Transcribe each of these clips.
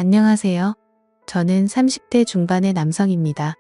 안녕하세요. 저는 30대 중반의 남성입니다.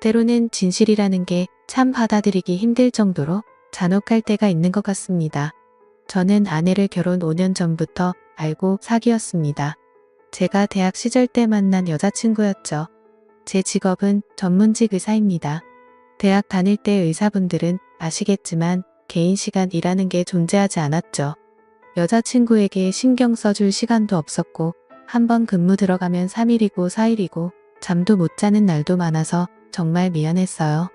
때로는 진실이라는 게 참 받아들이기 힘들 정도로 잔혹할 때가 있는 것 같습니다. 저는 아내를 결혼 5년 전부터 알고 사귀었습니다. 제가 대학 시절 때 만난 여자친구였죠. 제 직업은 전문직 의사입니다. 대학 다닐 때 의사분들은 아시겠지만 개인 시간이라는 게 존재하지 않았죠. 여자친구에게 신경 써줄 시간도 없었고 한번 근무 들어가면 3일이고 4일이고 잠도 못 자는 날도 많아서 정말 미안했어요.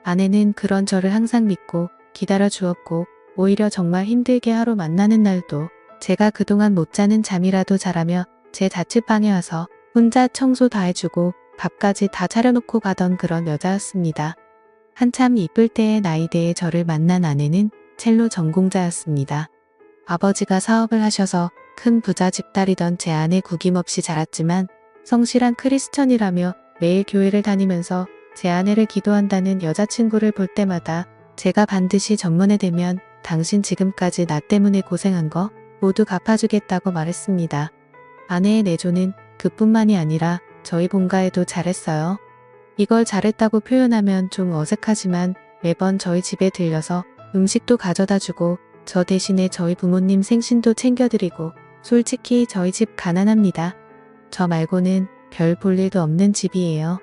아내는 그런 저를 항상 믿고 기다려 주었고 오히려 정말 힘들게 하루 만나는 날도 제가 그동안 못 자는 잠이라도 자라며 제 자취방에 와서 혼자 청소 다 해주고 밥까지 다 차려놓고 가던 그런 여자였습니다. 한참 이쁠 때의 나이대에 저를 만난 아내는 첼로 전공자였습니다. 아버지가 사업을 하셔서 큰 부자 집딸이던 제 아내 구김없이 자랐지만 성실한 크리스천이라며 매일 교회를 다니면서 제 아내를 기도한다는 여자친구를 볼 때마다 제가 반드시 전문에 되면 당신 지금까지 나 때문에 고생한 거 모두 갚아주겠다고 말했습니다. 아내의 내조는 그뿐만이 아니라 저희 본가에도 잘했어요. 이걸 잘했다고 표현하면 좀 어색하지만 매번 저희 집에 들려서 음식도 가져다 주고 저 대신에 저희 부모님 생신도 챙겨드리고 솔직히 저희 집 가난합니다. 저 말고는 별 볼 일도 없는 집이에요.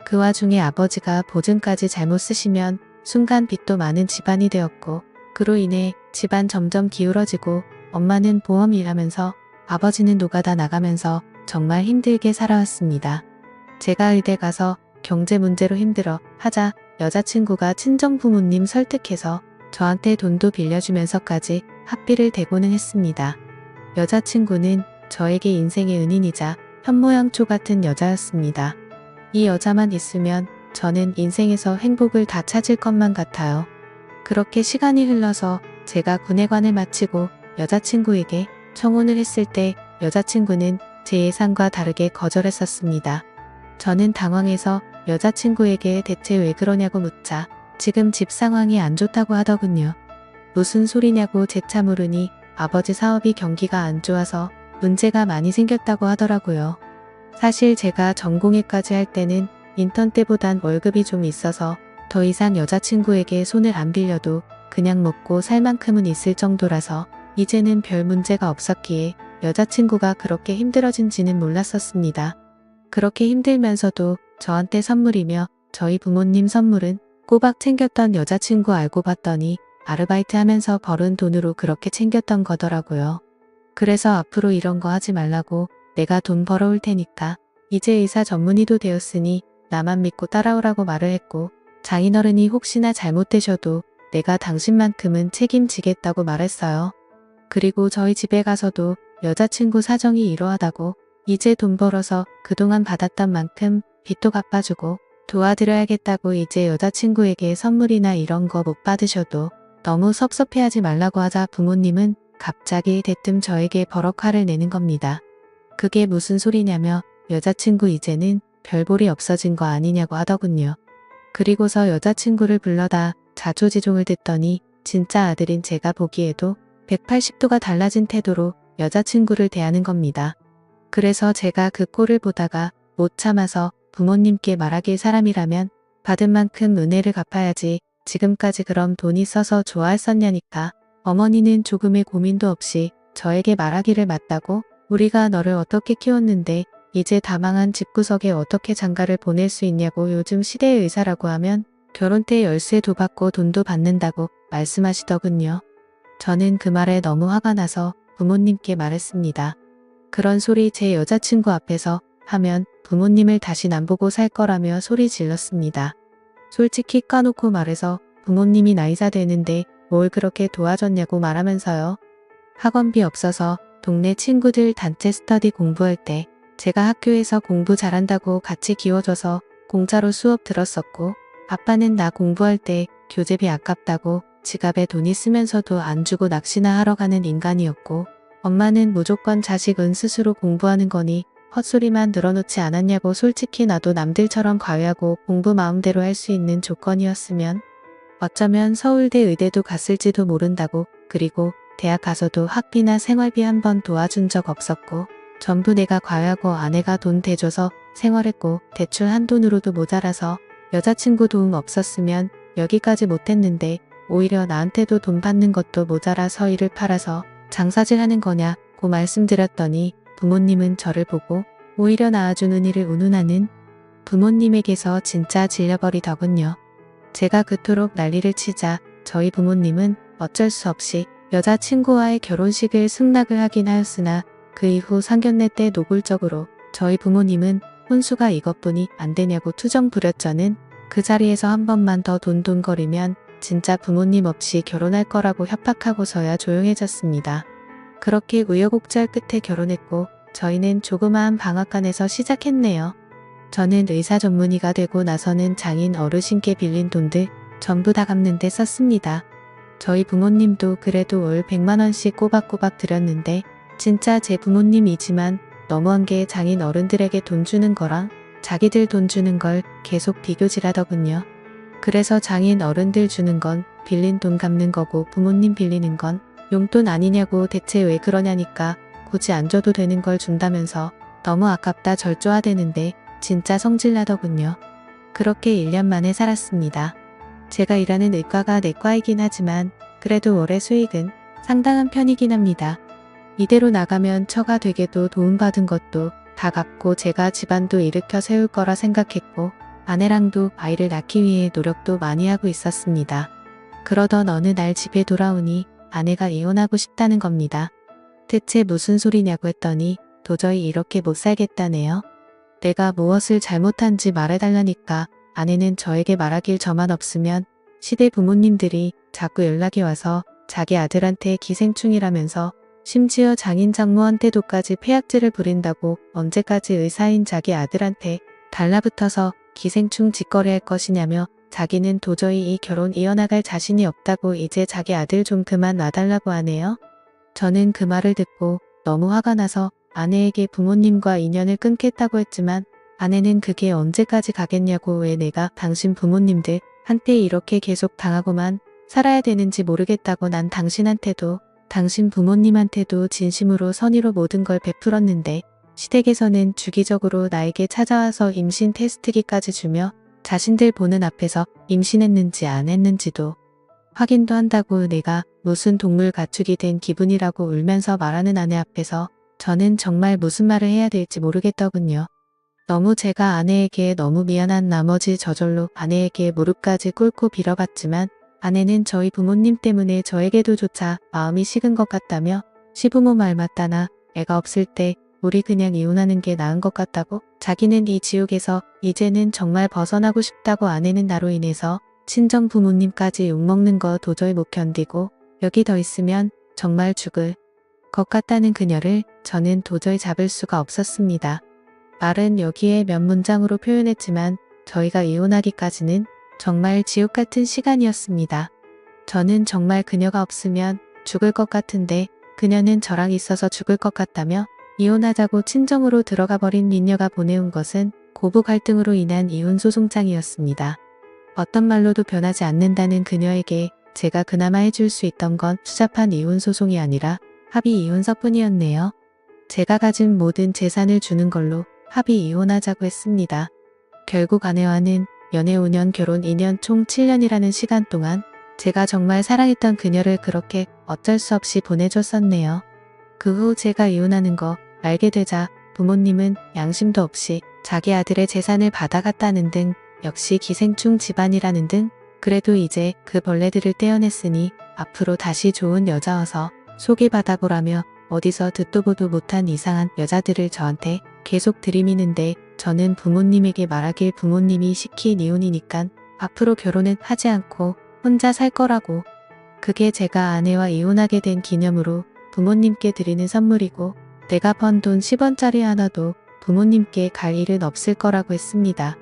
그 와중에 아버지가 보증까지 잘못 쓰시면 순간 빚도 많은 집안이 되었고 그로 인해 집안 점점 기울어지고 엄마는 보험 일하면서 아버지는 노가다 나가면서 정말 힘들게 살아왔습니다. 제가 의대 가서 경제 문제로 힘들어 하자 여자친구가 친정 부모님 설득해서 저한테 돈도 빌려주면서까지 학비를 대고는 했습니다. 여자친구는 저에게 인생의 은인이자 현모양초 같은 여자였습니다. 이 여자만 있으면 저는 인생에서 행복을 다 찾을 것만 같아요. 그렇게 시간이 흘러서 제가 군의관을 마치고 여자친구에게 청혼을 했을 때 여자친구는 제 예상과 다르게 거절했었습니다. 저는 당황해서 여자친구에게 대체 왜 그러냐고 묻자 지금 집 상황이 안 좋다고 하더군요. 무슨 소리냐고 재차 물으니 아버지 사업이 경기가 안 좋아서 문제가 많이 생겼다고 하더라고요. 사실 제가 전공의까지 할 때는 인턴 때보단 월급이 좀 있어서 더 이상 여자친구에게 손을 안 빌려도 그냥 먹고 살 만큼은 있을 정도라서 이제는 별 문제가 없었기에 여자친구가 그렇게 힘들어진지는 몰랐었습니다. 그렇게 힘들면서도 저한테 선물이며 저희 부모님 선물은 꼬박 챙겼던 여자친구 알고 봤더니 아르바이트 하면서 벌은 돈으로 그렇게 챙겼던 거더라고요. 그래서 앞으로 이런 거 하지 말라고 내가 돈 벌어올 테니까 이제 의사 전문의도 되었으니 나만 믿고 따라오라고 말을 했고 장인어른이 혹시나 잘못되셔도 내가 당신만큼은 책임지겠다고 말했어요. 그리고 저희 집에 가서도 여자친구 사정이 이러하다고 이제 돈 벌어서 그동안 받았던 만큼 빚도 갚아주고 도와드려야겠다고 이제 여자친구에게 선물이나 이런 거 못 받으셔도 너무 섭섭해하지 말라고 하자 부모님은 갑자기 대뜸 저에게 버럭 화를 내는 겁니다. 그게 무슨 소리냐며 여자친구 이제는 별볼이 없어진 거 아니냐고 하더군요. 그리고서 여자친구를 불러다 자초지종을 듣더니 진짜 아들인 제가 보기에도 180도가 달라진 태도로 여자친구를 대하는 겁니다. 그래서 제가 그 꼴을 보다가 못 참아서 부모님께 말하길 사람이라면 받은 만큼 은혜를 갚아야지 지금까지 그럼 돈 있어서 좋아했었냐니까 어머니는 조금의 고민도 없이 저에게 말하기를 맞다고 우리가 너를 어떻게 키웠는데 이제 다 망한 집구석에 어떻게 장가를 보낼 수 있냐고 요즘 시대의 의사라고 하면 결혼 때 열쇠도 받고 돈도 받는다고 말씀하시더군요. 저는 그 말에 너무 화가 나서 부모님께 말했습니다. 그런 소리 제 여자친구 앞에서 하면 부모님을 다시 안 보고 살 거라며 소리 질렀습니다. 솔직히 까놓고 말해서 부모님이 나이사 되는데 뭘 그렇게 도와줬냐고 말하면서요. 학원비 없어서 동네 친구들 단체 스터디 공부할 때 제가 학교에서 공부 잘한다고 같이 기워줘서 공짜로 수업 들었었고 아빠는 나 공부할 때 교재비 아깝다고 지갑에 돈이 쓰면서도 안 주고 낚시나 하러 가는 인간이었고 엄마는 무조건 자식은 스스로 공부하는 거니 헛소리만 늘어놓지 않았냐고 솔직히 나도 남들처럼 과외하고 공부 마음대로 할 수 있는 조건이었으면 어쩌면 서울대 의대도 갔을지도 모른다고 그리고 대학 가서도 학비나 생활비 한 번 도와준 적 없었고 전부 내가 과외하고 아내가 돈 대줘서 생활했고 대출 한 돈으로도 모자라서 여자친구 도움 없었으면 여기까지 못했는데 오히려 나한테도 돈 받는 것도 모자라서 이를 팔아서 장사질 하는 거냐고 말씀드렸더니 부모님은 저를 보고 오히려 낳아주는 이를 운운하는 부모님에게서 진짜 질려버리더군요. 제가 그토록 난리를 치자 저희 부모님은 어쩔 수 없이 여자친구와의 결혼식을 승낙을 하긴 하였으나 그 이후 상견례 때 노골적으로 저희 부모님은 혼수가 이것뿐이 안 되냐고 투정 부렸저는 그 자리에서 한 번만 더 돈돈거리면 진짜 부모님 없이 결혼할 거라고 협박하고서야 조용해졌습니다. 그렇게 우여곡절 끝에 결혼했고 저희는 조그마한 방앗간에서 시작했네요. 저는 의사 전문의가 되고 나서는 장인 어르신께 빌린 돈들 전부 다 갚는 데 썼습니다. 저희 부모님도 그래도 월 100만 원씩 꼬박꼬박 드렸는데 진짜 제 부모님이지만 너무한 게 장인 어른들에게 돈 주는 거랑 자기들 돈 주는 걸 계속 비교질하더군요. 그래서 장인 어른들 주는 건 빌린 돈 갚는 거고 부모님 빌리는 건 용돈 아니냐고 대체 왜 그러냐니까 굳이 안 줘도 되는 걸 준다면서 너무 아깝다 절조하대는데 진짜 성질나더군요. 그렇게 1년 만에 살았습니다. 제가 일하는 의과가 내과이긴 하지만 그래도 월의 수익은 상당한 편이긴 합니다. 이대로 나가면 처가 되게도 도움받은 것도 다 갚고 제가 집안도 일으켜 세울 거라 생각했고 아내랑도 아이를 낳기 위해 노력도 많이 하고 있었습니다. 그러던 어느 날 집에 돌아오니 아내가 이혼하고 싶다는 겁니다. 대체 무슨 소리냐고 했더니 도저히 이렇게 못 살겠다네요. 내가 무엇을 잘못한지 말해달라니까 아내는 저에게 말하길 저만 없으면 시대 부모님들이 자꾸 연락이 와서 자기 아들한테 기생충이라면서 심지어 장인 장모한테도까지 폐악질을 부린다고 언제까지 의사인 자기 아들한테 달라붙어서 기생충 짓거리할 것이냐며 자기는 도저히 이 결혼 이어나갈 자신이 없다고 이제 자기 아들 좀 그만 놔달라고 하네요. 저는 그 말을 듣고 너무 화가 나서 아내에게 부모님과 인연을 끊겠다고 했지만 아내는 그게 언제까지 가겠냐고 왜 내가 당신 부모님들 한테 이렇게 계속 당하고만 살아야 되는지 모르겠다고 난 당신한테도 당신 부모님한테도 진심으로 선의로 모든 걸 베풀었는데 시댁에서는 주기적으로 나에게 찾아와서 임신 테스트기까지 주며 자신들 보는 앞에서 임신했는지 안 했는지도 확인도 한다고 내가 무슨 동물 가축이 된 기분이라고 울면서 말하는 아내 앞에서 저는 정말 무슨 말을 해야 될지 모르겠더군요. 너무 제가 아내에게 너무 미안한 나머지 저절로 아내에게 무릎까지 꿇고 빌어봤지만 아내는 저희 부모님 때문에 저에게도 조차 마음이 식은 것 같다며 시부모 말 맞다나 애가 없을 때 우리 그냥 이혼하는 게 나은 것 같다고 자기는 이 지옥에서 이제는 정말 벗어나고 싶다고 아내는 나로 인해서 친정 부모님까지 욕먹는 거 도저히 못 견디고 여기 더 있으면 정말 죽을 것 같다는 그녀를 저는 도저히 잡을 수가 없었습니다. 말은 여기에 몇 문장으로 표현했지만 저희가 이혼하기까지는 정말 지옥 같은 시간이었습니다. 저는 정말 그녀가 없으면 죽을 것 같은데 그녀는 저랑 있어서 죽을 것 같다며 이혼하자고 친정으로 들어가 버린 미녀가 보내온 것은 고부 갈등으로 인한 이혼 소송장이었습니다. 어떤 말로도 변하지 않는다는 그녀에게 제가 그나마 해줄 수 있던 건 추잡한 이혼 소송이 아니라 합의 이혼서뿐이었네요. 제가 가진 모든 재산을 주는 걸로 합의 이혼하자고 했습니다. 결국 아내와는 연애 5년 결혼 2년 총 7년이라는 시간 동안 제가 정말 사랑했던 그녀를 그렇게 어쩔 수 없이 보내줬었네요. 그 후 제가 이혼하는 거 알게 되자 부모님은 양심도 없이 자기 아들의 재산을 받아갔다는 등 역시 기생충 집안이라는 등 그래도 이제 그 벌레들을 떼어냈으니 앞으로 다시 좋은 여자여서 소개받아보라며 어디서 듣도 보도 못한 이상한 여자들을 저한테 계속 들이미는데 저는 부모님에게 말하길 부모님이 시킨 이혼이니깐 앞으로 결혼은 하지 않고 혼자 살 거라고. 그게 제가 아내와 이혼하게 된 기념으로 부모님께 드리는 선물이고 내가 번 돈 10원짜리 하나도 부모님께 갈 일은 없을 거라고 했습니다.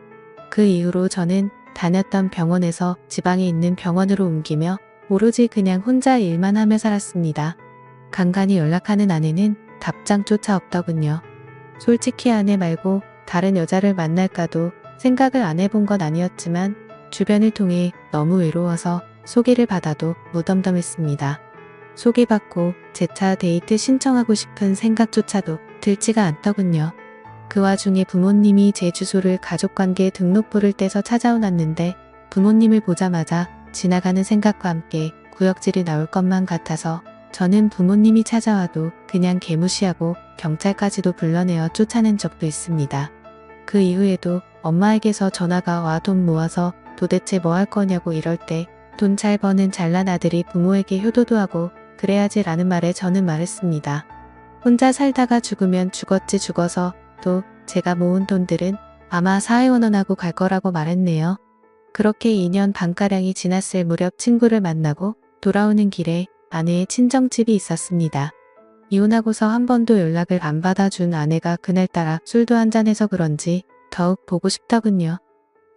그 이후로 저는 다녔던 병원에서 지방에 있는 병원으로 옮기며 오로지 그냥 혼자 일만 하며 살았습니다. 간간히 연락하는 아내는 답장조차 없더군요. 솔직히 아내 말고 다른 여자를 만날까도 생각을 안 해본 건 아니었지만 주변을 통해 너무 외로워서 소개를 받아도 무덤덤했습니다. 소개받고 제 차 데이트 신청하고 싶은 생각조차도 들지가 않더군요. 그 와중에 부모님이 제 주소를 가족관계 등록부를 떼서 찾아오놨는데 부모님을 보자마자 지나가는 생각과 함께 구역질이 나올 것만 같아서 저는 부모님이 찾아와도 그냥 개무시하고 경찰까지도 불러내어 쫓아낸 적도 있습니다. 그 이후에도 엄마에게서 전화가 와 돈 모아서 도대체 뭐 할 거냐고 이럴 때 돈 잘 버는 잘난 아들이 부모에게 효도도 하고 그래야지 라는 말에 저는 말했습니다. 혼자 살다가 죽으면 죽었지 죽어서 또 제가 모은 돈들은 아마 사회원원하고 갈 거라고 말했네요. 그렇게 2년 반가량이 지났을 무렵 친구를 만나고 돌아오는 길에 아내의 친정집이 있었습니다. 이혼하고서 한 번도 연락을 안 받아준 아내가 그날따라 술도 한잔해서 그런지 더욱 보고 싶더군요.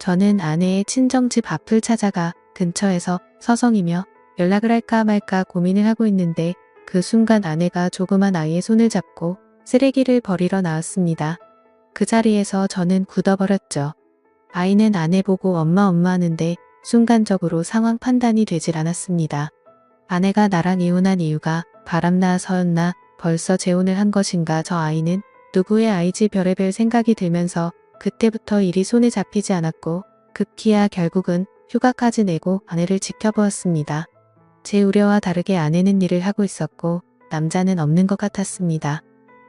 저는 아내의 친정집 앞을 찾아가 근처에서 서성이며 연락을 할까 말까 고민을 하고 있는데 그 순간 아내가 조그만 아이의 손을 잡고 쓰레기를 버리러 나왔습니다. 그 자리에서 저는 굳어버렸죠. 아이는 아내 보고 엄마 하는데 순간적으로 상황 판단이 되질 않았습니다. 아내가 나랑 이혼한 이유가 바람나서였나 벌써 재혼을 한 것인가 저 아이는 누구의 아이지 별의별 생각이 들면서 그때부터 일이 손에 잡히지 않았고 급기야 결국은 휴가까지 내고 아내를 지켜보았습니다. 제 우려와 다르게 아내는 일을 하고 있었고 남자는 없는 것 같았습니다.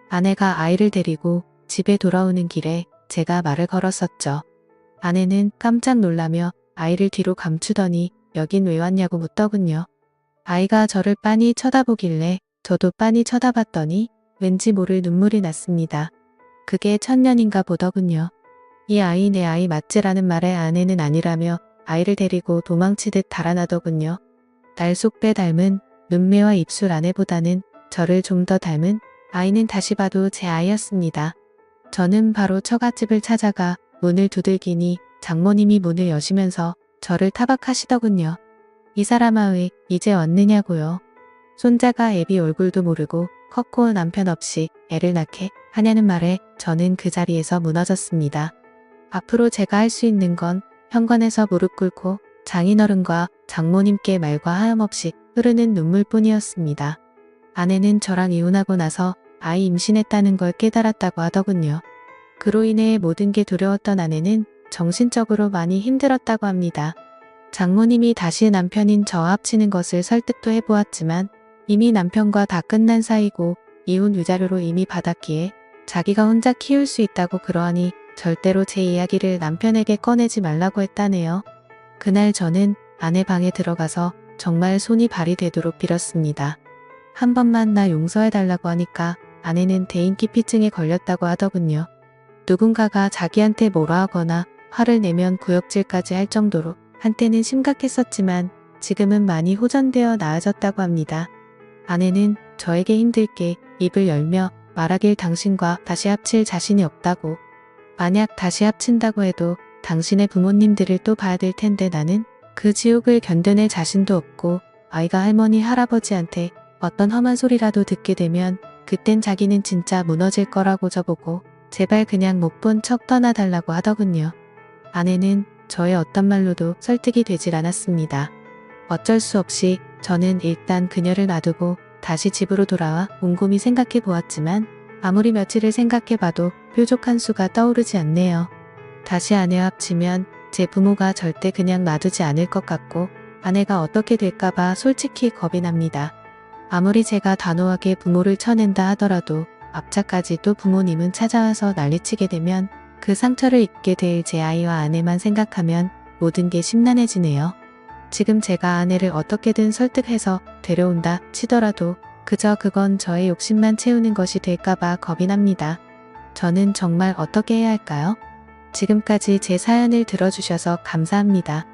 아내가 아이를 데리고 집에 돌아오는 길에 제가 말을 걸었었죠. 아내는 깜짝 놀라며 아이를 뒤로 감추더니 여긴 왜 왔냐고 묻더군요. 아이가 저를 빤히 쳐다보길래 저도 빤히 쳐다봤더니 왠지 모를 눈물이 났습니다. 그게 천년인가 보더군요. 이 아이 내 아이 맞지라는 말에 아내는 아니라며 아이를 데리고 도망치듯 달아나더군요. 날속배 닮은 눈매와 입술 아내보다는 저를 좀 더 닮은 아이는 다시 봐도 제 아이였습니다. 저는 바로 처갓집을 찾아가 문을 두들기니 장모님이 문을 여시면서 저를 타박하시더군요. 이 사람아 왜 이제 왔느냐고요. 손자가 애비 얼굴도 모르고 컸고 남편 없이 애를 낳게 하냐는 말에 저는 그 자리에서 무너졌습니다. 앞으로 제가 할 수 있는 건 현관에서 무릎 꿇고 장인어른과 장모님께 말과 하염없이 흐르는 눈물뿐이었습니다. 아내는 저랑 이혼하고 나서 아이 임신했다는 걸 깨달았다고 하더군요. 그로 인해 모든 게 두려웠던 아내는 정신적으로 많이 힘들었다고 합니다. 장모님이 다시 남편인 저와 합치는 것을 설득도 해보았지만 이미 남편과 다 끝난 사이고 이혼 위자료로 이미 받았기에 자기가 혼자 키울 수 있다고 그러하니 절대로 제 이야기를 남편에게 꺼내지 말라고 했다네요. 그날 저는 아내 방에 들어가서 정말 손이 발이 되도록 빌었습니다. 한 번만 나 용서해달라고 하니까 아내는 대인기피증에 걸렸다고 하더군요. 누군가가 자기한테 뭐라 하거나 화를 내면 구역질까지 할 정도로 한때는 심각했었지만 지금은 많이 호전되어 나아졌다고 합니다. 아내는 저에게 힘들게 입을 열며 말하길 당신과 다시 합칠 자신이 없다고. 만약 다시 합친다고 해도 당신의 부모님들을 또 봐야 될 텐데 나는 그 지옥을 견뎌낼 자신도 없고 아이가 할머니 할아버지한테 어떤 험한 소리라도 듣게 되면 그땐 자기는 진짜 무너질 거라고 저보고 제발 그냥 못 본 척 떠나달라고 하더군요. 아내는 저의 어떤 말로도 설득이 되질 않았습니다. 어쩔 수 없이 저는 일단 그녀를 놔두고 다시 집으로 돌아와 곰곰이 생각해 보았지만 아무리 며칠을 생각해봐도 뾰족한 수가 떠오르지 않네요. 다시 아내와 합치면 제 부모가 절대 그냥 놔두지 않을 것 같고 아내가 어떻게 될까봐 솔직히 겁이 납니다. 아무리 제가 단호하게 부모를 쳐낸다 하더라도 앞차까지 또 부모님은 찾아와서 난리치게 되면 그 상처를 입게 될 제 아이와 아내만 생각하면 모든 게 심란해지네요. 지금 제가 아내를 어떻게든 설득해서 데려온다 치더라도 그저 그건 저의 욕심만 채우는 것이 될까봐 겁이 납니다. 저는 정말 어떻게 해야 할까요? 지금까지 제 사연을 들어주셔서 감사합니다.